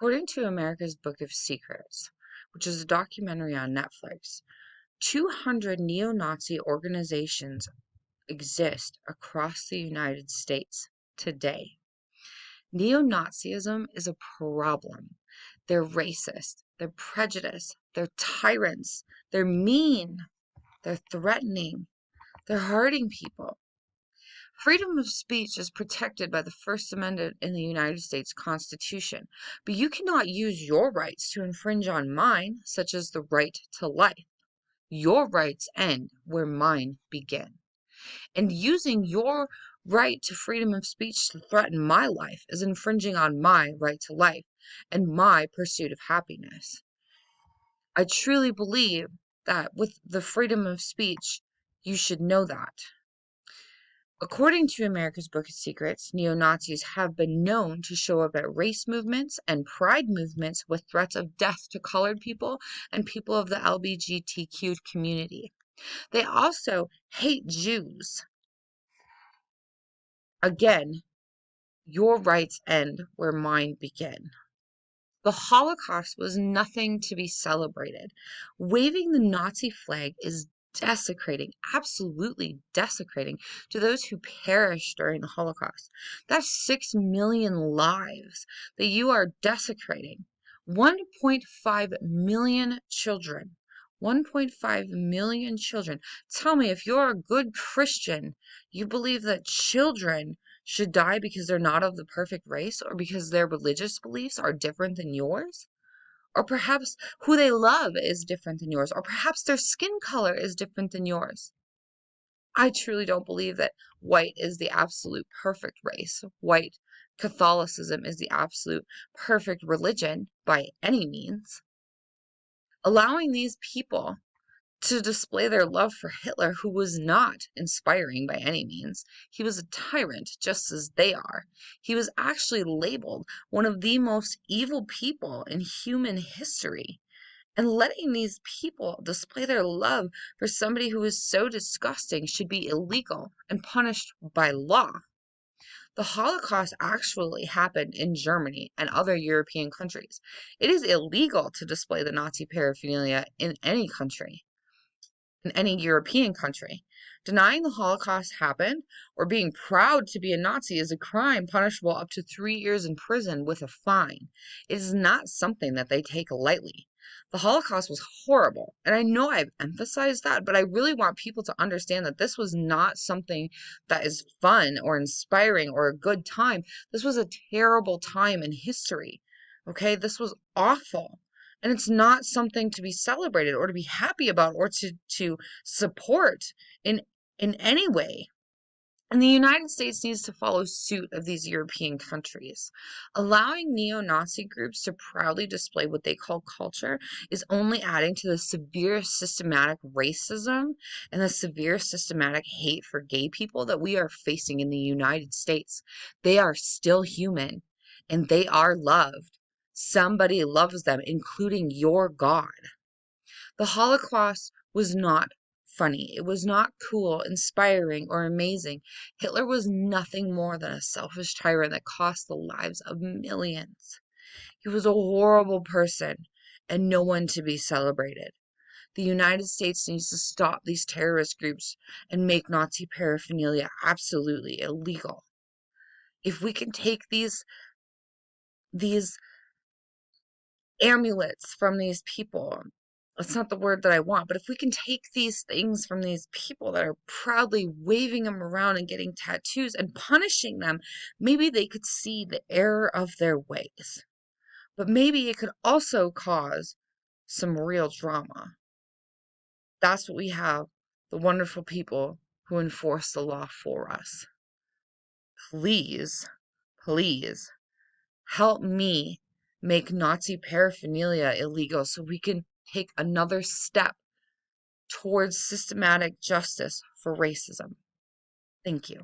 According to America's Book of Secrets, which is a documentary on Netflix, 200 neo Nazi organizations exist across the United States today. Neo Nazism is a problem. They're racist, they're prejudiced, they're tyrants, they're mean, they're threatening, they're hurting people. Freedom of speech is protected by the First Amendment in the United States Constitution, but you cannot use your rights to infringe on mine, such as the right to life. Your rights end where mine begin. And using your right to freedom of speech to threaten my life is infringing on my right to life and my pursuit of happiness. I truly believe that with the freedom of speech, you should know that. According to America's Book of Secrets, neo-Nazis have been known to show up at race movements and pride movements with threats of death to colored people and people of the LGBTQ community. They also hate Jews. Again, your rights end where mine begin. The Holocaust was nothing to be celebrated. Waving the Nazi flag is desecrating, absolutely desecrating to those who perished during the Holocaust. That's 6 million lives that you are desecrating. 1.5 million children. 1.5 million children. Tell me, if you're a good Christian, you believe that children should die because they're not of the perfect race, or because their religious beliefs are different than yours, or perhaps who they love is different than yours, or perhaps their skin color is different than yours. I truly don't believe that white is the absolute perfect race. White Catholicism is the absolute perfect religion by any means. Allowing these people to display their love for Hitler, who was not inspiring by any means. He was a tyrant, just as they are. He was actually labeled one of the most evil people in human history. And letting these people display their love for somebody who is so disgusting should be illegal and punished by law. The Holocaust actually happened in Germany and other European countries. It is illegal to display the Nazi paraphernalia in any country, in any European country. Denying the Holocaust happened or being proud to be a Nazi is a crime punishable up to 3 years in prison with a fine. It is not something that they take lightly. The Holocaust was horrible, and I know I've emphasized that, but I really want people to understand that this was not something that is fun or inspiring or a good time. This was a terrible time in history. Okay, this was awful. And it's not something to be celebrated or to be happy about or to support in any way. And the United States needs to follow suit of these European countries. Allowing neo-Nazi groups to proudly display what they call culture is only adding to the severe systematic racism and the severe systematic hate for gay people that we are facing in the United States. They are still human and they are loved. Somebody loves them, including your God. The Holocaust was not funny. It was not cool, inspiring, or amazing. Hitler was nothing more than a selfish tyrant that cost the lives of millions. He was a horrible person and no one to be celebrated. The United States needs to stop these terrorist groups and make Nazi paraphernalia absolutely illegal. If we can take these amulets from these people. That's not the word that I want, but if we can take these things from these people that are proudly waving them around and getting tattoos and punishing them, maybe they could see the error of their ways. But maybe it could also cause some real drama. That's what we have, the wonderful people who enforce the law for us. Please, please help me make Nazi paraphernalia illegal so we can take another step towards systematic justice for racism. Thank you.